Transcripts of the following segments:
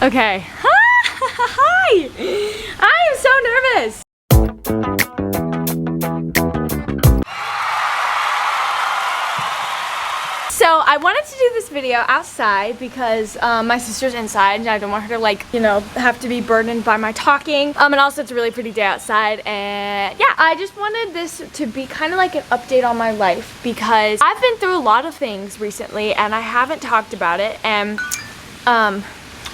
Okay. Hi! I am so nervous. So I wanted to do this video outside because my sister's inside and I don't want her to, like, you know, have to be burdened by my talking. And also it's a really pretty day outside, and yeah, I just wanted this to be kind of like an update on my life because I've been through a lot of things recently and I haven't talked about it, and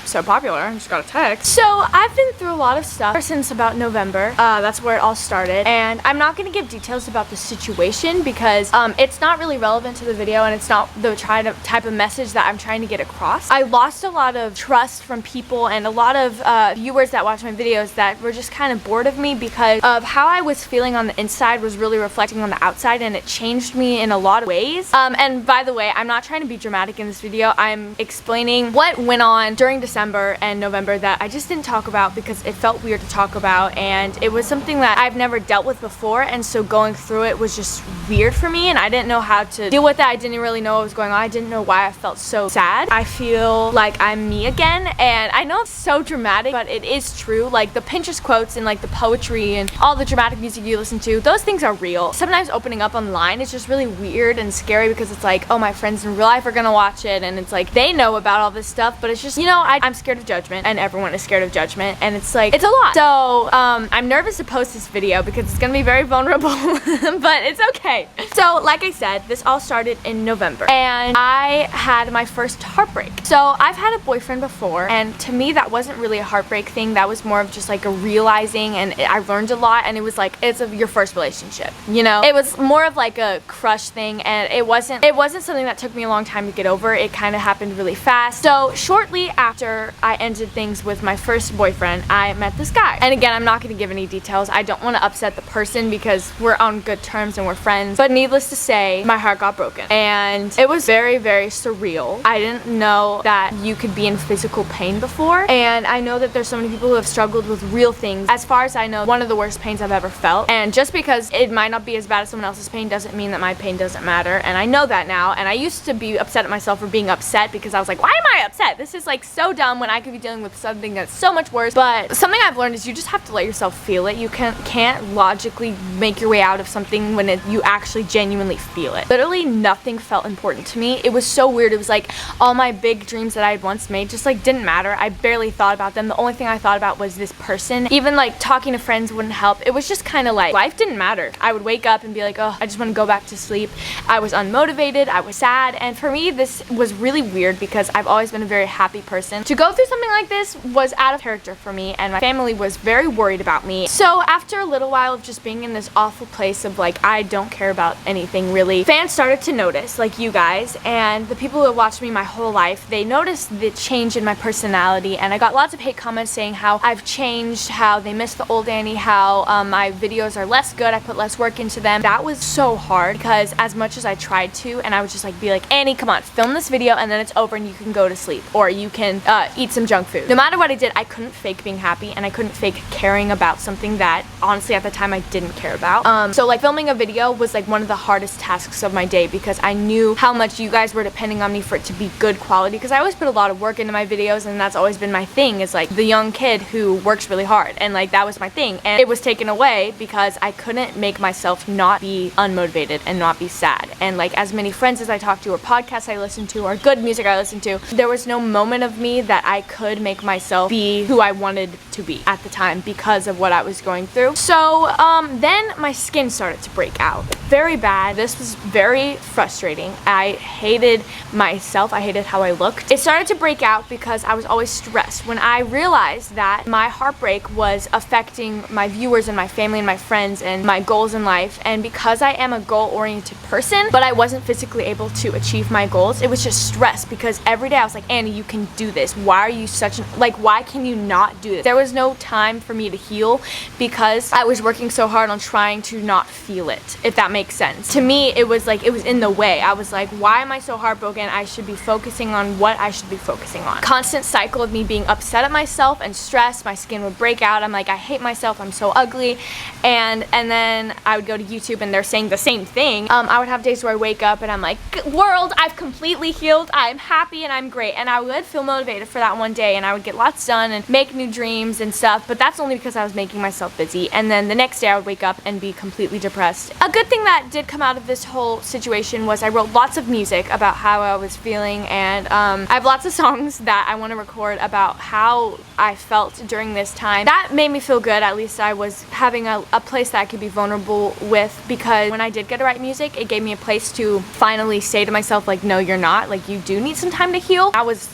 so popular, I just got a text. So I've been through a lot of stuff since about November. That's where it all started, and I'm not gonna give details about the situation because it's not really relevant to the video and it's not the type of message that I'm trying to get across. I lost a lot of trust from people and a lot of viewers that watch my videos that were just kind of bored of me because of how I was feeling on the inside was really reflecting on the outside, and it changed me in a lot of ways. And by the way, I'm not trying to be dramatic in this video. I'm explaining what went on during December and November that I just didn't talk about because it felt weird to talk about, and it was something that I've never dealt with before, and so going through it was just weird for me and I didn't know how to deal with it. I didn't really know what was going on. I didn't know why I felt so sad. I feel like I'm me again, and I know it's so dramatic, but it is true. Like the Pinterest quotes and like the poetry and all the dramatic music you listen to, those things are real. Sometimes opening up online is just really weird and scary because it's like, oh, my friends in real life are gonna watch it, and it's like they know about all this stuff, but it's just, you know, I'm scared of judgment, and everyone is scared of judgment, and it's like, it's a lot. So I'm nervous to post this video because it's gonna be very vulnerable, but it's okay. So like I said, this all started in November, and I had my first heartbreak. So I've had a boyfriend before, and to me that wasn't really a heartbreak thing. That was more of just like a realizing, and I learned a lot, and it was like, it's your first relationship, you know? It was more of like a crush thing, and it wasn't something that took me a long time to get over. It kind of happened really fast. So shortly after I ended things with my first boyfriend, I met this guy. And again, I'm not going to give any details. I don't want to upset the person because we're on good terms and we're friends. But needless to say, my heart got broken. And it was very, very surreal. I didn't know that you could be in physical pain before. And I know that there's so many people who have struggled with real things. As far as I know, one of the worst pains I've ever felt. And just because it might not be as bad as someone else's pain doesn't mean that my pain doesn't matter. And I know that now. And I used to be upset at myself for being upset because I was like, why am I upset? This is like so dumb when I could be dealing with something that's so much worse. But something I've learned is you just have to let yourself feel it. You can't logically make your way out of something when you actually genuinely feel it. Literally nothing felt important to me. It was so weird. It was like all my big dreams that I had once made just like didn't matter. I barely thought about them. The only thing I thought about was this person. Even like talking to friends wouldn't help. It was just kind of like life didn't matter. I would wake up and be like, oh, I just want to go back to sleep. I was unmotivated. I was sad. And for me, this was really weird because I've always been a very happy person. To go through something like this was out of character for me, and my family was very worried about me. So after a little while of just being in this awful place of like, I don't care about anything really, fans started to notice, like you guys, and the people who have watched me my whole life, they noticed the change in my personality, and I got lots of hate comments saying how I've changed, how they miss the old Annie, how my videos are less good, I put less work into them. That was so hard because as much as I tried to, and I would just like be like, Annie, come on, film this video and then it's over and you can go to sleep, or you can eat some junk food. No matter what I did, I couldn't fake being happy, and I couldn't fake caring about something that honestly at the time I didn't care about. So like filming a video was like one of the hardest tasks of my day because I knew how much you guys were depending on me for it to be good quality, because I always put a lot of work into my videos, and that's always been my thing, is like the young kid who works really hard, and like that was my thing, and it was taken away because I couldn't make myself not be unmotivated and not be sad. And like as many friends as I talked to, or podcasts I listened to, or good music I listened to, there was no moment of me that I could make myself be who I wanted to be at the time because of what I was going through. So then my skin started to break out very bad. This was very frustrating. I hated myself. I hated how I looked. It started to break out because I was always stressed. When I realized that my heartbreak was affecting my viewers and my family and my friends and my goals in life, and because I am a goal-oriented person, but I wasn't physically able to achieve my goals, it was just stress because every day I was like, Annie, you can do this. Why are you such an, like, why can you not do this? There was no time for me to heal because I was working so hard on trying to not feel it, if that makes sense. To me, it was like, it was in the way. I was like, why am I so heartbroken? I should be focusing on what I should be focusing on. Constant cycle of me being upset at myself and stressed. My skin would break out. I'm like, I hate myself. I'm so ugly. And then I would go to YouTube and they're saying the same thing. I would have days where I wake up and I'm like, world, I've completely healed. I'm happy and I'm great. And I would feel motivated for that one day and I would get lots done and make new dreams and stuff, but that's only because I was making myself busy. And then the next day I would wake up and be completely depressed. A good thing that did come out of this whole situation was I wrote lots of music about how I was feeling, and I have lots of songs that I want to record about how I felt during this time. That made me feel good. At least I was having a place that I could be vulnerable with, because when I did get to write music, it gave me a place to finally say to myself, like, no, you're not. Like, you do need some time to heal. That was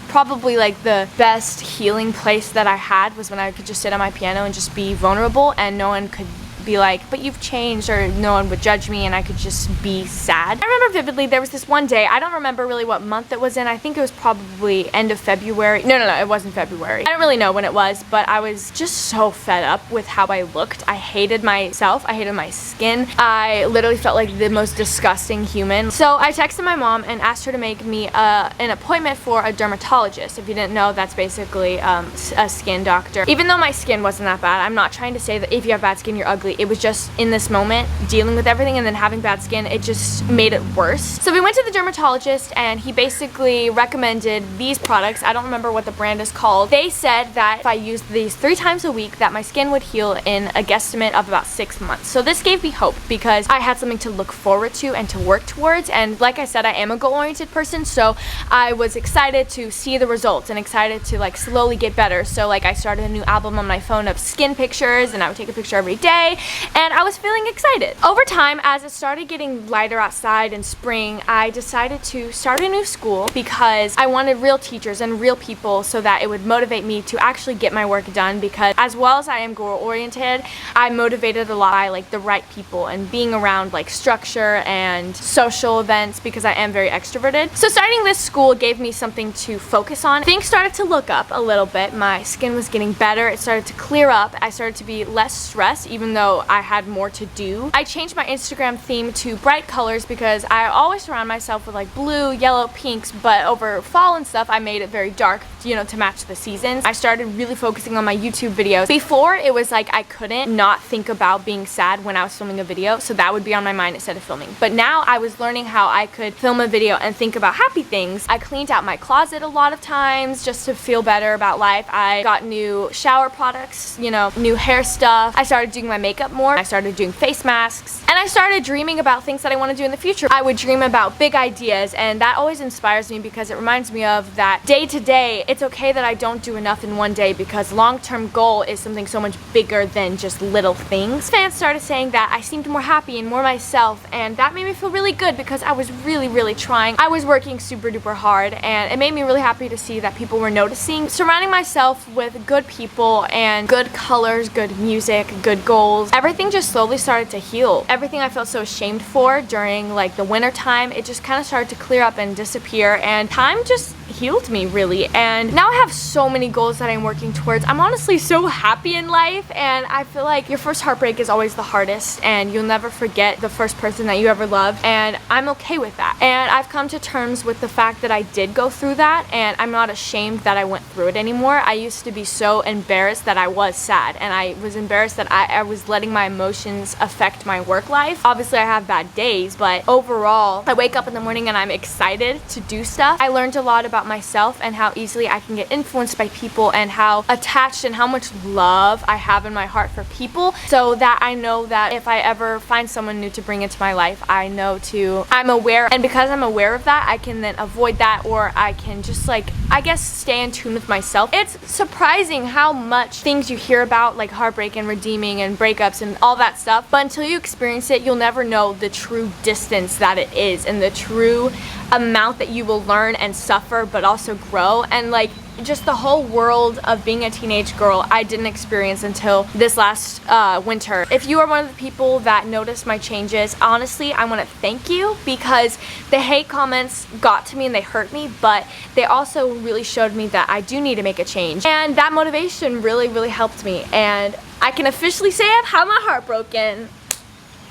probably like the best healing place that I had, was when I could just sit on my piano and just be vulnerable and no one could be like, but you've changed, or no one would judge me, and I could just be sad. I remember vividly there was this one day, I don't remember really what month it was in. I think it was probably end of February. No, it wasn't February. I don't really know when it was, but I was just so fed up with how I looked. I hated myself. I hated my skin. I literally felt like the most disgusting human. So I texted my mom and asked her to make me an appointment for a dermatologist. If you didn't know, that's basically a skin doctor. Even though my skin wasn't that bad, I'm not trying to say that if you have bad skin, you're ugly. It was just in this moment, dealing with everything and then having bad skin, it just made it worse. So we went to the dermatologist and he basically recommended these products. I don't remember what the brand is called. They said that if I used these 3 times a week, that my skin would heal in a guesstimate of about 6 months. So this gave me hope because I had something to look forward to and to work towards. And like I said, I am a goal-oriented person, so I was excited to see the results and excited to like slowly get better. So like I started a new album on my phone of skin pictures, and I would take a picture every day. And I was feeling excited. Over time, as it started getting lighter outside in spring, I decided to start a new school because I wanted real teachers and real people so that it would motivate me to actually get my work done, because as well as I am goal-oriented, I'm motivated a lot by like the right people and being around like structure and social events, because I am very extroverted. So starting this school gave me something to focus on. Things started to look up a little bit. My skin was getting better. It started to clear up. I started to be less stressed, even though I had more to do. I changed my Instagram theme to bright colors because I always surround myself with like blue, yellow, pinks, but over fall and stuff I made it very dark, you know, to match the seasons. I started really focusing on my YouTube videos. Before, it was like I couldn't not think about being sad when I was filming a video, so that would be on my mind instead of filming. But now I was learning how I could film a video and think about happy things. I cleaned out my closet a lot of times just to feel better about life. I got new shower products, you know, new hair stuff. I started doing my makeup more. I started doing face masks, and I started dreaming about things that I want to do in the future. I would dream about big ideas, and that always inspires me because it reminds me of that day to day. It's okay that I don't do enough in one day, because long-term goal is something so much bigger than just little things. Fans started saying that I seemed more happy and more myself, and that made me feel really good because I was really trying. I was working super duper hard, and it made me really happy to see that people were noticing. Surrounding myself with good people and good colors, good music, good goals, everything just slowly started to heal. Everything I felt so ashamed for during like the winter time, it just kind of started to clear up and disappear, and time just healed me really. And now I have so many goals that I'm working towards. I'm honestly so happy in life, and I feel like your first heartbreak is always the hardest, and you'll never forget the first person that you ever loved, and I'm okay with that. And I've come to terms with the fact that I did go through that, and I'm not ashamed that I went through it anymore. I used to be so embarrassed that I was sad, and I was embarrassed that I was letting my emotions affect my work life. Obviously I have bad days, but overall I wake up in the morning and I'm excited to do stuff. I learned a lot about myself and how easily I can get influenced by people, and how attached and how much love I have in my heart for people, so that I know that if I ever find someone new to bring into my life, I'm aware, and because I'm aware of that, I can then avoid that, or I can just like, I guess, stay in tune with myself. It's surprising how much things you hear about, like heartbreak and redeeming and breakups and all that stuff, but until you experience it, you'll never know the true distance that it is, and the true amount that you will learn and suffer but also grow. And like, just the whole world of being a teenage girl I didn't experience until this last winter. If you are one of the people that noticed my changes, honestly, I want to thank you, because the hate comments got to me and they hurt me, but they also really showed me that I do need to make a change, and that motivation really helped me. And I can officially say I've had my heart broken.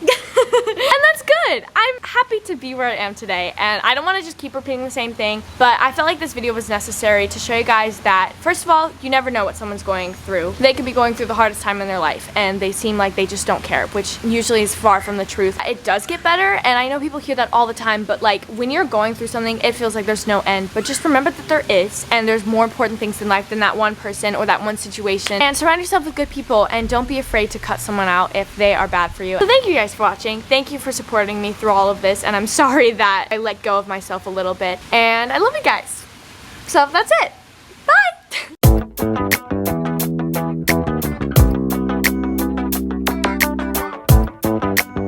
And that's good. I'm happy to be where I am today, and I don't want to just keep repeating the same thing, but I felt like this video was necessary to show you guys that, first of all, you never know what someone's going through. They could be going through the hardest time in their life, and they seem like they just don't care, which usually is far from the truth. It does get better, and I know people hear that all the time, but like, when you're going through something, it feels like there's no end, but just remember that there is, and there's more important things in life than that one person or that one situation, and surround yourself with good people, and don't be afraid to cut someone out if they are bad for you. So thank you guys for watching. Thank you for supporting me through all of this, and I'm sorry that I let go of myself a little bit, and I love you guys. So that's it.